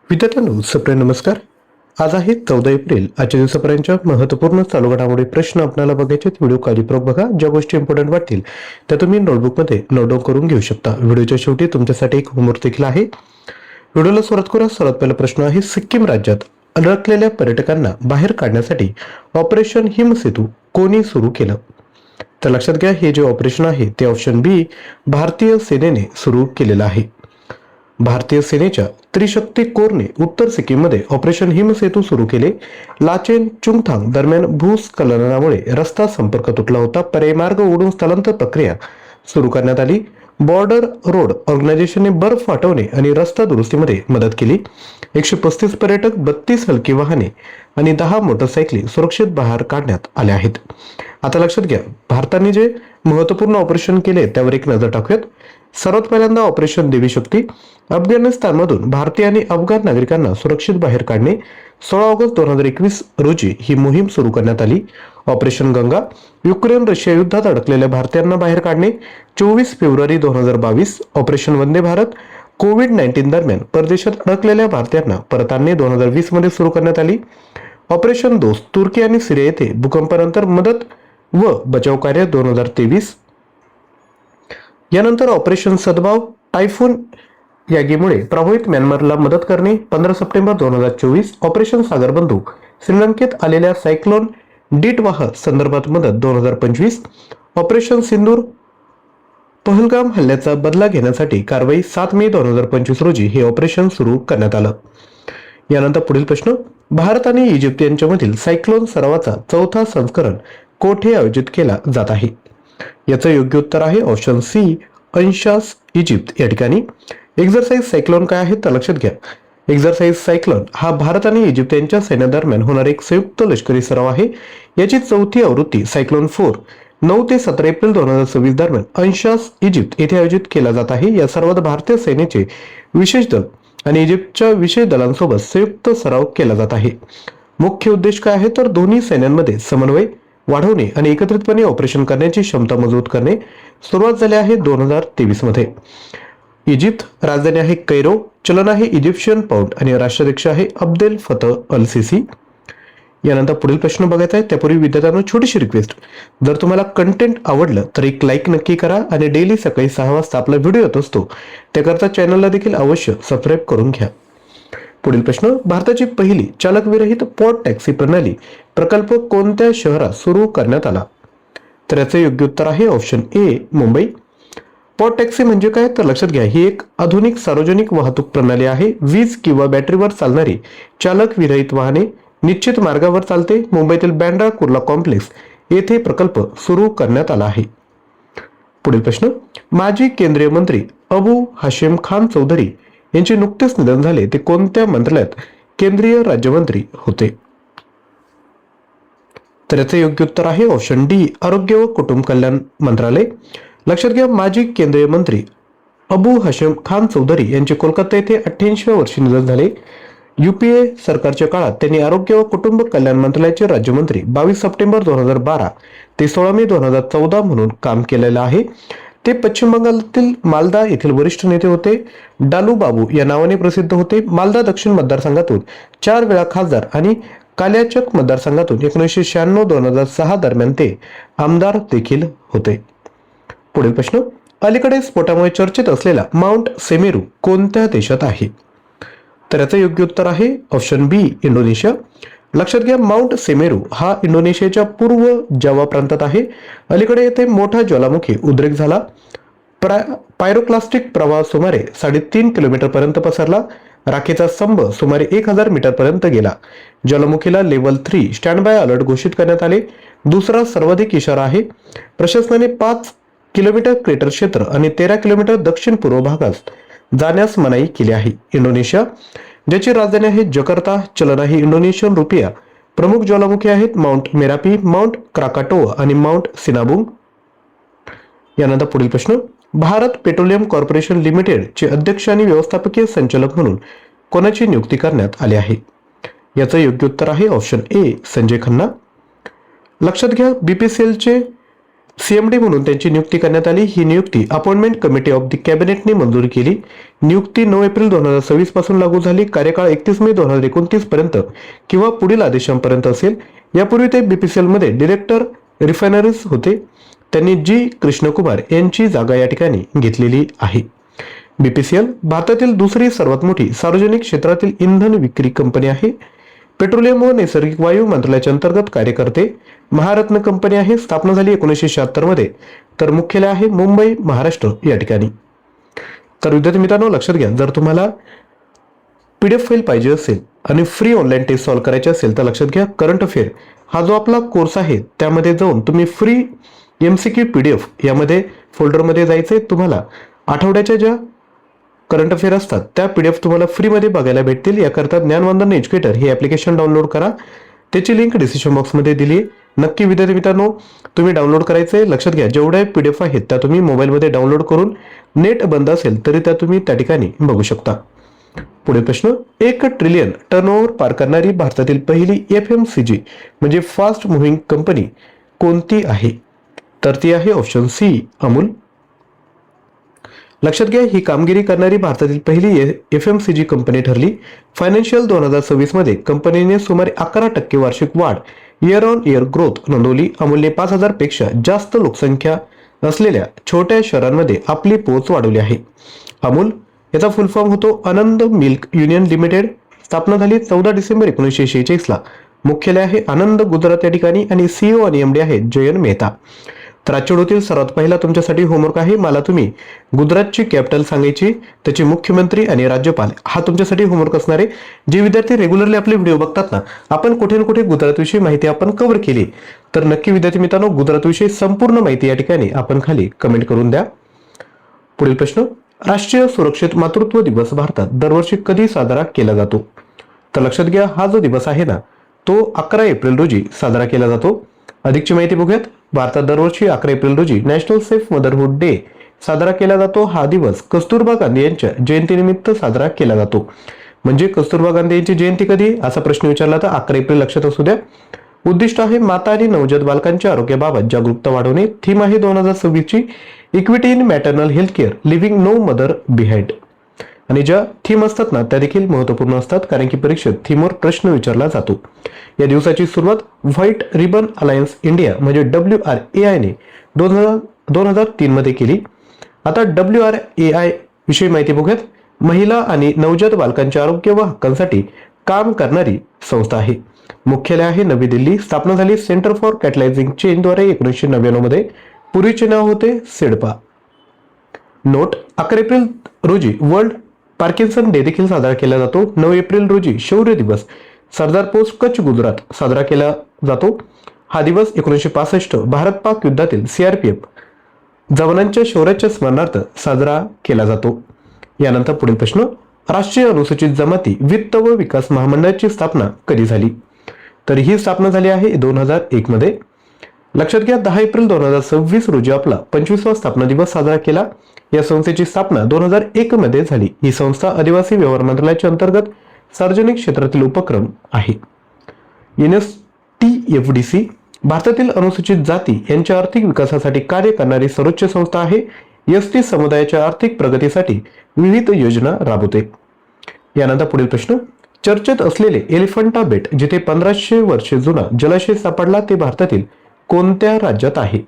विद्यार्थ्यांनो सप्रेम नमस्कार। आज आहे 14 एप्रिल। आजच्या दिवसापर्यंतच्या महत्त्वपूर्ण चालू घडामोडी प्रश्न आपल्याला बघायचे आहेत। व्हिडिओ काळजीपूर्वक बघा। ज्या गोष्टी इम्पॉर्टंट वाटतील त्या तुम्ही नोटबुकमध्ये नोट डाऊन करून घेऊ शकता। व्हिडिओच्या शेवटी तुमच्यासाठी एक होमवर्क देखील आहे। व्हिडिओला सुरुवात करूया। सर्वात पहिला प्रश्न आहे, सिक्कीम राज्यात अडकलेल्या पर्यटकांना बाहेर काढण्यासाठी ऑपरेशन हिमसेतू कोणी सुरू केलं? तर लक्षात घ्या, हे जे ऑपरेशन आहे ते ऑप्शन बी भारतीय सेनेने सुरू केलेलं आहे। भारतीय सेनेच्या त्रिशक्ती कोरने उत्तर सिक्कीममध्ये ऑपरेशन हिमसेतू सुरू केले। लाचेन चुंगथांग दरम्यान भूस्खलनामुळे रस्ता संपर्क तुटला होता। पर्यायी मार्ग ओढून स्थलांतर प्रक्रिया सुरू करण्यात आली। बॉर्डर रोड ऑर्गनायझेशनने बर्फ हटवणे आणि रस्ता दुरुस्तीमध्ये मदत केली। 135 पर्यटक, 32 हलकी वाहने आणि 10 मोटरसायकली सुरक्षित बाहेर काढण्यात आल्या आहेत। आता लक्षात घ्या, भारताने जे महत्त्वपूर्ण ऑपरेशन केले त्यावर एक नजर टाकूयात। सर्वात पहिल्यांदा ऑपरेशन देवी शक्ती। अफगाणिस्तानमधून भारतीय आणि अफगाण नागरिकांना सुरक्षित बाहेर काढणे। 16 ऑगस्ट 2021 रोजी ही मोहीम सुरू करण्यात आली। ऑपरेशन गंगा, युक्रेन रशिया युद्धात अडकलेल्या भारतीयांना बाहेर काढणे। 24 फेब्रुवारी 2022 ऑपरेशन वंदे भारत, कोविड-19 दरम्यान परदेशात अडकलेल्या भारतीयांना परत आणणे 2020 मध्ये सुरू करण्यात आली। ऑपरेशन दोस्त, तुर्की आणि सिरिया येथे भूकंपानंतर मदत व बचाव कार्य 2023। यानंतर ऑपरेशन सद्भाव, टायफून यागीमुळे प्रभावित म्यानमारला मदत करणे 15 सप्टेंबर 2024। ऑपरेशन सागर बंदूक, श्रीलंकेत आलेल्या सायक्लोन डिटवाह संदर्भात मदत 2025। ऑपरेशन सिंदूर, पहलगाम हल्ल्याचा बदला घेण्यासाठी कारवाई 7 मे 2025 रोजी हे ऑपरेशन सुरू करण्यात आलं। यानंतर पुढील प्रश्न, भारत आणि इजिप्त यांच्यामधील सायक्लोन सरावाचा चौथा संस्करण कोठे आयोजित केला जात आहे? याचं योग्य उत्तर आहे ऑप्शन सी, अंशास इजिप्त या ठिकाणी। एक्झरसाइज सायक्लोन काय आहे तर लक्षात घ्या, एक्झरसाइज सायक्लोन हा भारत आणि इजिप्त यांच्या सैन्यादरम्यान होणारा एक संयुक्त लष्करी सराव आहे। याची चौथी आवृत्ती सायक्लोन 4 9 ते 17 एप्रिल 2026 दरम्यान अंशास इजिप्त येथे आयोजित केला जात आहे। या सर्वात भारतीय सेनेचे विशेष दल आणि इजिप्तच्या विशेष दलांसोबत संयुक्त सराव केला जात आहे। मुख्य उद्देश काय आहे तर दोन्ही सैन्यांमध्ये समन्वय वाढवणे आणि एकत्रितपणे ऑपरेशन करण्याची क्षमता मजबूत करणे। सुरुवात झाली आहे 2023 मध्ये। इजिप्त राजधानी आहे कैरो, चलन आहे इजिप्शियन पाऊंड आणि राष्ट्राध्यक्ष आहे अब्देल फतह अल सिसी। यानंतर पुढील प्रश्न बघायचा आहे त्यापूर्वी विद्यार्थ्यांनो छोटीशी रिक्वेस्ट, जर तुम्हाला कंटेंट आवडलं तर एक लाईक नक्की करा आणि डेली सकाळी 6 वाजता आपला व्हिडिओ येत असतो त्याकरता चॅनलला देखील अवश्य सबस्क्राईब करून घ्या। पुढील प्रश्न, भारताची पहिली चालकविरहित पॉड टॅक्सी प्रणाली प्रकल्प कोणत्या शहरात सुरू करण्यात आला? तर याचे योग्य उत्तर आहे option A, Mumbai. Pod taxi म्हणजे काय तर लक्षात घ्या, ही एक आधुनिक सार्वजनिक वाहतूक प्रणाली आहे। वीज किंवा बॅटरीवर चालणारी चालक विरहित वाहने निश्चित मार्गावर चालते। मुंबईतील बँड्रा कुर्ला कॉम्प्लेक्स येथे प्रकल्प सुरू करण्यात आला आहे। पुढील प्रश्न, माजी केंद्रीय मंत्री अबू हाशिम खान चौधरी यांचे नुकतेच निधन झाले, ते कोणत्या मंत्रालयात केंद्रीय राज्यमंत्री होते? तर याचे योग्य उत्तर आहे ऑप्शन डी, आरोग्य व कुटुंब कल्याण मंत्रालय। लक्षात घ्या, माजी केंद्रीय मंत्री अबू हाशिम खान चौधरी यांचे कोलकाता येथे 88व्या वर्षी निधन झाले। यूपीए सरकारच्या काळात त्यांनी आरोग्य व कुटुंब कल्याण मंत्रालयाचे राज्यमंत्री 22 सप्टेंबर 2012 ते 16 मे 2014 म्हणून काम केलेलं आहे। ते पश्चिम बंगालातील मालदा येथील वरिष्ठ नेते होते। डालू बाबू या नावाने प्रसिद्ध होते। मालदा दक्षिण मतदारसंघातून 4 वेळा खासदार आणि कालियाचक मतदारसंघातून 1996-2006 दरम्यान ते आमदार देखील होते। पुढील प्रश्न, अलीकडे स्फोटामुळे चर्चेत असलेला माउंट सेमेरू कोणत्या देशात आहे? तर याचं योग्य उत्तर आहे ऑप्शन बी, इंडोनेशिया। लक्षात घ्या, माउंट सेमेरू हा इंडोनेशियाच्या पूर्व जावा प्रांतात आहे। अलीकडे येथे मोठा ज्वालामुखी उद्रेक झाला। पायरोक्लास्टिक प्रवाह सुमारे 3.5 किलोमीटर पर्यंत पसरला। राखेचा स्तंभ सुमारे 1000 मीटर पर्यंत गेला। ज्वालामुखीला लेव्हल 3 स्टँड बाय अलर्ट घोषित करण्यात आले। दुसरा सर्वाधिक इशारा आहे। प्रशासनाने 5 किलोमीटर क्रेटर क्षेत्र आणि 13 किलोमीटर दक्षिण पूर्व भागात जाण्यास मनाई केली आहे। इंडोनेशिया, ज्याची राजधानी आहे जकार्ता, चलन आहे इंडोनेशियन रुपया। प्रमुख ज्वालामुखी आहेत माउंट मेरापी, माउंट क्राकाटोआ आणि माउंट सिनाबुंग। यानंतर पुढील प्रश्न, भारत पेट्रोलियम कॉर्पोरेशन लिमिटेड चे अध्यक्ष आणि व्यवस्थापकीय संचालक म्हणून कोणाची नियुक्ती करण्यात आली आहे? याचं योग्य उत्तर आहे ऑप्शन ए, संजय खन्ना। लक्षात घ्या, बीपीसीएल चे सीएमडी म्हणून त्यांची नियुक्ती करण्यात आली. ही नियुक्ती अपॉइंटमेंट कमिटी ऑफ द कॅबिनेटने मंजुरी केली. नियुक्ती 9 एप्रिल 2026 पासून लागू झाली. कार्यकाळ 31 मे 2029 पर्यंत किंवा पुढील आदेशांपर्यंत असेल. यापूर्वी ते बीपीसीएल मध्ये डिरेक्टर रिफायनरीज होते. त्यांनी जी कृष्णकुमार यांची जागा या ठिकाणी घेतलेली आहे. बीपीसीएल भारतातील दुसरी सर्वात मोठी सार्वजनिक क्षेत्रातील इंधन विक्री कंपनी आहे. पेट्रोलियम व नैसर्गिक वायू मंत्रालयाच्या अंतर्गत कार्य करते. महारत्न कंपनी आहे. स्थापना झाली 1976 मध्ये. तर मुख्यालय आहे मुंबई, महाराष्ट्र या ठिकाणी. तर विद्यार्थी मित्रांनो लक्षात घ्या, जर तुम्हाला पीडीएफ फाईल पाहिजे असेल आणि फ्री ऑनलाईन टेस्ट सॉल्व्ह करायची असेल तर लक्षात घ्या, करंट अफेअर हा जो आपला कोर्स आहे त्यामध्ये जाऊन तुम्ही फ्री एमसीक्यू पीडीएफ यामध्ये फोल्डरमध्ये जायचंय. तुम्हाला आठवड्याच्या ज्या करंट अफेअर असतात त्या पीडीएफ तुम्हाला फ्रीमध्ये बघायला भेटतील. याकरता ज्ञानवंदन एज्युकेटर हे ॲप्लिकेशन डाउनलोड करा. त्याची लिंक डिस्क्रिप्शन बॉक्समध्ये दिली आहे. नक्की विद्यार्थी मित्रांनो तुम्ही डाउनलोड करायचे. लक्षात घ्या, जेवढ्या पीडीएफ आहेत त्या तुम्ही मोबाईलमध्ये डाउनलोड करून नेट बंद असेल तरी त्या तुम्ही त्या ठिकाणी बघू शकता. पुढे प्रश्न, 1 ट्रिलियन टर्नओव्हर पार करणारी भारतातील पहिली एफएमसीजी म्हणजे फास्ट मुव्हिंग कंपनी कोणती आहे? तर ती आहे ऑप्शन सी, अमूल. लक्षात घ्या, ही कामगिरी करणारी भारतातील पहिली एफएमसीजी कंपनी ठरली. फायनान्शियल 2026 मध्ये कंपनीने सुमारे 11% वार्षिक वाढ इयर ऑन इयर ग्रोथ नोंदवली. अमूलने 5,000 पेक्षा जास्त लोकसंख्या असलेल्या छोट्या शहरांमध्ये आपली पोहोच वाढवली आहे. अमूल याचा फुल फॉर्म होतो आनंद मिल्क युनियन लिमिटेड. स्थापना झाली 14 डिसेंबर 1946 ला. मुख्यालय आहे आनंद, गुजरात या ठिकाणी आणि सीईओ आणि एमडी आहेत जयंत मेहता. तर आजच्या व्हिडिओतील सर्वात पहिला तुमच्यासाठी होमवर्क आहे. मला तुम्ही गुजरातची कॅपिटल सांगायची, त्याचे मुख्यमंत्री आणि राज्यपाल हा तुमच्यासाठी होमवर्क असणार आहे. जे विद्यार्थी रेग्युलरली आपले व्हिडिओ बघतात ना, आपण कुठे ना कुठे गुजरातविषयी माहिती आपण कव्हर केली. तर नक्की विद्यार्थी मित्रांनो गुजरातविषयी संपूर्ण माहिती या ठिकाणी आपण खाली कमेंट करून द्या. पुढील प्रश्न, राष्ट्रीय सुरक्षित मातृत्व दिवस भारतात दरवर्षी कधी साजरा केला जातो? तर लक्षात घ्या, हा जो दिवस आहे ना तो 11 एप्रिल रोजी साजरा केला जातो. अधिकची माहिती बघूयात. भारतात दरवर्षी 11 एप्रिल रोजी नॅशनल सेफ मदरहुड डे साजरा केला जातो. हा दिवस कस्तुरबा गांधी यांच्या जयंतीनिमित्त साजरा केला जातो. म्हणजे कस्तुरबा गांधी यांची जयंती कधी असा प्रश्न विचारला तर 11 एप्रिल लक्षात असू द्या. उद्दिष्ट आहे माता आणि नवजात बालकांच्या आरोग्याबाबत जागरूकता वाढवणे. थीम आहे 2026 ची equity in maternal health care, living no mother behind. आणि ज्या थीम असतात ना त्या देखील महत्त्वपूर्ण असतात, कारण की परीक्षेत थीमवर प्रश्न विचारला जातो. या दिवसाची सुरुवात व्हाईट रिबन अलायन्स इंडिया म्हणजे WRAI ने 2003 मध्ये केली. आता WRAI विषयी माहिती बघूयात. महिला आणि नवजात बालकांच्या आरोग्य व हक्कांसाठी काम करणारी संस्था आहे. मुख्यालय आहे नवी दिल्ली. स्थापना झाली सेंटर फॉर कॅटलायझिंग चेंज द्वारे 1999 मध्ये. पूर्वीचे नाव होते सिडपा. नोट, 11 एप्रिल रोजी वर्ल्ड पार्किन्सन डे देखील साजरा केला जातो. 9 एप्रिल रोजी शौर्य दिवस सरदार पोस्ट कच्छ गुजरात साजरा केला जातो. हा दिवस 1965 भारत पाक युद्धातील CRPF जवानांच्या शौर्याच्या स्मरणार्थ साजरा केला जातो. यानंतर पुढील प्रश्न, राष्ट्रीय अनुसूचित जमाती वित्त व विकास महामंडळाची स्थापना कधी झाली? तर ही स्थापना झाली आहे 2001 मध्ये. लक्षात घ्या, 10 एप्रिल 2026 रोजी आपला 25वा स्थापना दिवस साजरा केला. या संस्थेची स्थापना 2001 मध्ये झाली. ही संस्था आदिवासी व्यवहार मंत्रालयाच्या अंतर्गत सार्वजनिक क्षेत्रातील उपक्रम आहे. NSTFDC भारतातील अनुसूचित जाती यांच्या आर्थिक विकासासाठी कार्य करणारी सर्वोच्च संस्था आहे. ST समुदायाच्या आर्थिक प्रगतीसाठी विविध योजना राबवते. यानंतर पुढील प्रश्न, चर्चेत असलेले एलिफंटा बेट जिथे 1500 वर्षे जुना जलाशय सापडला ते भारतातील कोणत्या राज्यात आहे?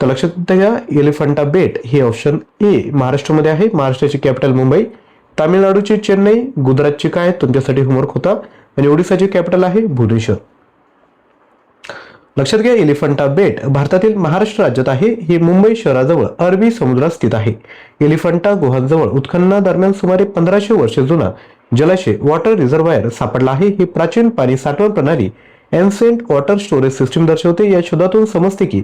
तर लक्षात घ्या, एलिफंटा बेट हे ऑप्शन ए महाराष्ट्रामध्ये आहे. महाराष्ट्राची कॅपिटल मुंबई, तामिळनाडूची चेन्नई, गुजरातची काय तुमच्यासाठी होमवर्क होता, आणि ओडिसाची कॅपिटल आहे भुवनेश्वर. लक्षात घ्या, एलिफंटा बेट भारतातील महाराष्ट्र राज्यात आहे. हे मुंबई शहराजवळ अरबी समुद्रात स्थित आहे. एलिफंटा गुहांजवळ उत्खननादरम्यान सुमारे 1500 वर्षे जुना जलाशय वॉटर रिझर्वायर सापडला आहे. ही प्राचीन पाणी साठवण प्रणाली एन्सेंट वॉटर स्टोरेज सिस्टीम दर्शवते. या शोधातून समजते की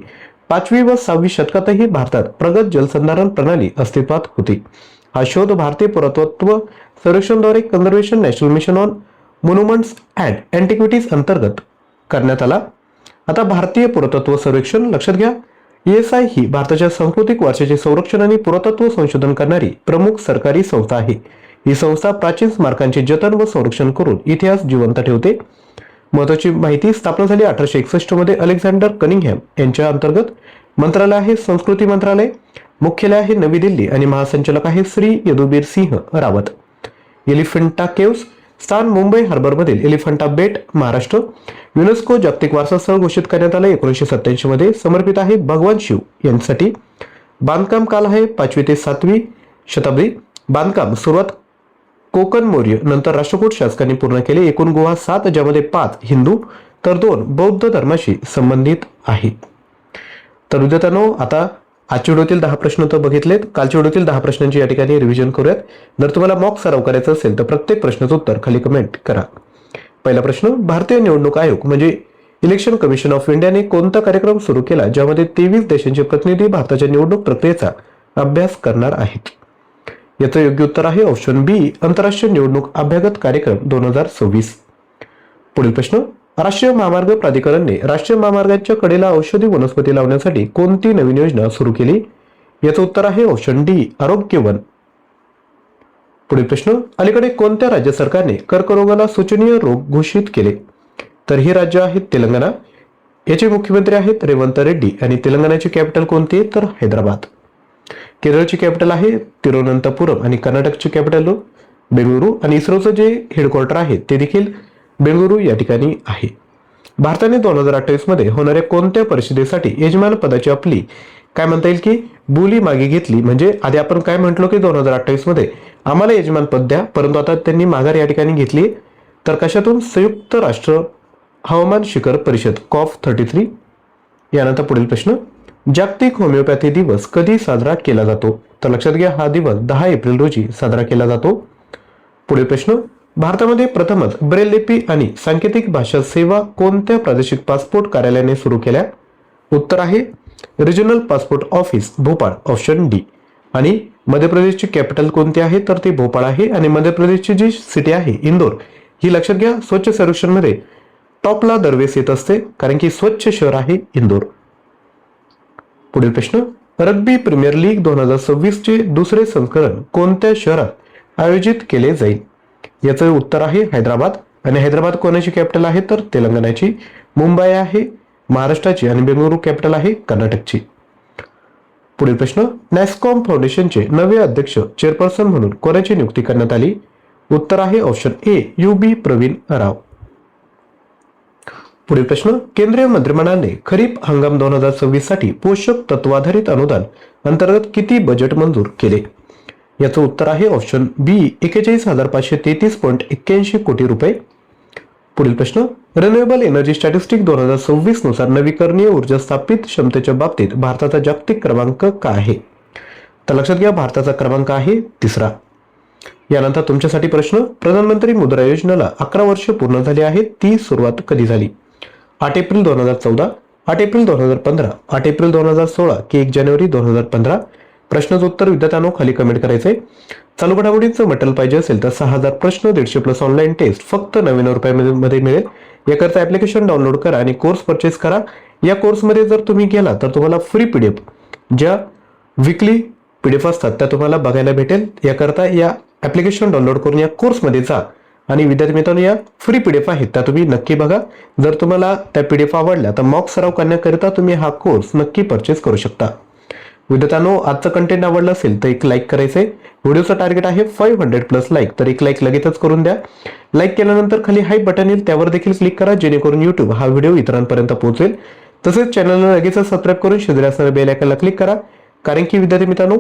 5वी व 6वी शतकातही भारतात प्रगत जलसंधारण प्रणाली अस्तित्वात होती. हा शोध भारतीय पुरातत्व सर्वेक्षणद्वारे conservation national mission on monuments and antiquities अंतर्गत करण्यात आला. आता भारतीय पुरातत्व सर्वेक्षण लक्षात घ्या, ESI ही भारताच्या सांस्कृतिक वारशाचे संरक्षण आणि पुरातत्व संशोधन करणारी प्रमुख सरकारी संस्था आहे. ही संस्था प्राचीन स्मारकांचे जतन व संरक्षण करून इतिहास जिवंत ठेवते. महत्वाची माहिती, स्थापना झाली 1861 मध्ये अलेक्झांडर कनिंगहॅम यांच्या अंतर्गत. मंत्रालय आहे संस्कृती मंत्रालय, मुख्यालय आहे नवी दिल्ली आणि महासंचालक आहे श्री यदुबीर सिंह रावत. एलिफंटा केव्स स्थान मुंबई हार्बरमधील एलिफंटा बेट महाराष्ट्र. युनेस्को जागतिक वारसा स्थळ घोषित करण्यात आले 1987 मध्ये. समर्पित आहे भगवान शिव यांच्यासाठी. बांधकाम काल आहे 5वी ते 7वी शताब्दी. बांधकाम सुरुवात कोकण मौर्य नंतर राष्ट्रकूट शासकांनी पूर्ण केले. एकूण गुहा 7 ज्यामध्ये 5 हिंदू तर 2 बौद्ध धर्माशी संबंधित आहेत. तर विद्यार्थ्यांनो, आता आजच्या व्हिडिओतील 10 प्रश्न तर बघितलेत. कालच्या व्हिडिओतील 10 प्रश्नांची या ठिकाणी रिव्हिजन करूयात. जर तुम्हाला मॉक सराव करायचा असेल तर प्रत्येक प्रश्नाचं उत्तर खाली कमेंट करा. पहिला प्रश्न, भारतीय निवडणूक आयोग म्हणजे इलेक्शन कमिशन ऑफ इंडियाने कोणता कार्यक्रम सुरू केला ज्यामध्ये 23 देशांचे प्रतिनिधी भारताच्या निवडणूक प्रक्रियेचा अभ्यास करणार आहेत? याचं योग्य उत्तर आहे ऑप्शन बी, आंतरराष्ट्रीय निवडणूक अभ्यागत कार्यक्रम 2026. पुढील प्रश्न, राष्ट्रीय महामार्ग प्राधिकरणने राष्ट्रीय महामार्गाच्या कडेला औषधी वनस्पती लावण्यासाठी कोणती नवीन योजना सुरू केली? याचं उत्तर आहे ऑप्शन डी, आरोग्य वन. पुढील प्रश्न, अलीकडे कोणत्या राज्य सरकारने कर्करोगाला शोचनीय रोग घोषित केले? तर ही राज्य आहेत तेलंगणा. याचे मुख्यमंत्री आहेत रेवंत रेड्डी आणि तेलंगणाची कॅपिटल कोणती आहे तर हैदराबाद. केरळची कॅपिटल आहे तिरुवनंतपुरम आणि कर्नाटकची कॅपिटल बेंगळुरू आणि इस्रोचं जे हेडक्वार्टर आहे ते देखील बेंगळुरू या ठिकाणी आहे. भारताने 2028 मध्ये होणाऱ्या कोणत्या परिषदेसाठी यजमान पदाची आपली काय म्हणता येईल की बोली मागे घेतली? म्हणजे आधी आपण काय म्हटलो की 2028 मध्ये आम्हाला यजमान पद द्या, परंतु आता त्यांनी माघार या ठिकाणी घेतली. तर कशातून? संयुक्त राष्ट्र हवामान शिखर परिषद COP33. यानंतर पुढील प्रश्न, जागतिक होमिओपॅथी दिवस कधी साजरा केला जातो? तर लक्षात घ्या, हा दिवस 10 एप्रिल रोजी साजरा केला जातो. पुढील प्रश्न, भारतामध्ये प्रथमच ब्रेल लिपी आणि सांकेतिक भाषा सेवा कोणत्या प्रादेशिक पासपोर्ट कार्यालयाने सुरू केल्या? उत्तर आहे regional passport office Bhopal, option D. आणि मध्य प्रदेशची कॅपिटल कोणती आहे तर ती भोपाळ आहे. आणि मध्य प्रदेशची जी सिटी आहे इंदोर, ही लक्षात घ्या स्वच्छ सर्वेक्षण मध्ये टॉपला दरवेळेस येत असते कारण की स्वच्छ शहर आहे इंदोर. पुढील प्रश्न, रग्बी प्रीमियर लीग 2026 चे दुसरे संस्करण कोणत्या शहरात आयोजित केले जाईल? याचं उत्तर आहे हैदराबाद. आणि हैदराबाद कोणाची कॅपिटल आहे तर तेलंगणाची. मुंबई आहे महाराष्ट्राची आणि बेंगळुरू कॅपिटल आहे कर्नाटकची. पुढील प्रश्न, नॅस्कॉम फाउंडेशनचे नवे अध्यक्ष चेअरपर्सन म्हणून कोणाची नियुक्ती करण्यात आली? उत्तर आहे ऑप्शन ए, UB प्रवीण राव. पुढील प्रश्न, केंद्रीय मंत्रिमंडळाने खरीप हंगाम 2026 साठी पोषक तत्वाधारित अनुदान अंतर्गत किती बजेट मंजूर केले? याचं उत्तर आहे ऑप्शन बी, 41,533.81 कोटी रुपये. पुढील प्रश्न, रिन्युएबल एनर्जी स्टॅटिस्टिक 2026 नुसार नवीकरणीय ऊर्जा स्थापित क्षमतेच्या बाबतीत भारताचा जागतिक क्रमांक काय आहे? तर लक्षात घ्या, भारताचा क्रमांक आहे 3रा. यानंतर तुमच्यासाठी प्रश्न, प्रधानमंत्री मुद्रा योजनेला 11 वर्ष पूर्ण झाली आहेत. ती सुरुवात कधी झाली? 8 एप्रिल 2014, 8 एप्रिल 2015, 8 एप्रिल 2016 की 1 जानेवारी 2015? प्रश्नाचं उत्तर विद्यार्थ्यांनो खाली कमेंट करायचंय. चालू घडामोडींचं मटेरियल पाहिजे असेल तर 6000 प्रश्न 150+ ऑनलाईन टेस्ट फक्त 99 रुपयामध्ये मिळेल. याकरता ऍप्लिकेशन डाउनलोड करा आणि कोर्स परचेस करा. या कोर्समध्ये जर तुम्ही गेला तर तुम्हाला फ्री PDF ज्या वीकली PDF असतात त्या तुम्हाला बघायला भेटेल. याकरता या ऍप्लिकेशन डाउनलोड करून या कोर्समध्ये जा आणि विद्यार्थी मित्रांनो या फ्री PDF आहेत त्या तुम्ही नक्की बघा. जर तुम्हाला त्या PDF आवडल्या तर मॉक सराव करण्याकरिता तुम्ही हा कोर्स नक्की परचेस करू शकता. विद्यार्थ्यांनो, आजचं कंटेंट आवडलं असेल तर एक लाईक करायचंय. व्हिडिओचं टार्गेट आहे 500+ लाईक, तर एक लाईक लगेचच करून द्या. लाईक केल्यानंतर खाली हाय बटन येईल त्यावर देखील क्लिक करा जेणेकरून YouTube हा व्हिडिओ इतरांपर्यंत पोहोचेल. तसेच चॅनलला लगेच सबस्क्राईब करून शेजारी असणाऱ्या बेल आयकॉनला क्लिक करा कारण की विद्यार्थी मित्रांनो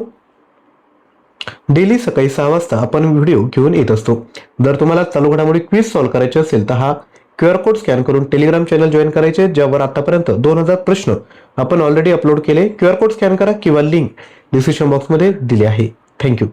डेली सकाळी 6 वाजता आपण व्हिडिओ घेऊन येत असतो. जर तुम्हाला चालू घडामोडी क्विज सॉल्व्ह करायचे असेल तर हा QR कोड स्कॅन करून टेलिग्राम चॅनल जॉईन करायचे ज्यावर आतापर्यंत 2000 प्रश्न आपण ऑलरेडी अपलोड केले. QR कोड स्कॅन करा किंवा लिंक डिस्क्रिप्शन बॉक्समध्ये दिली आहे. थँक्यू.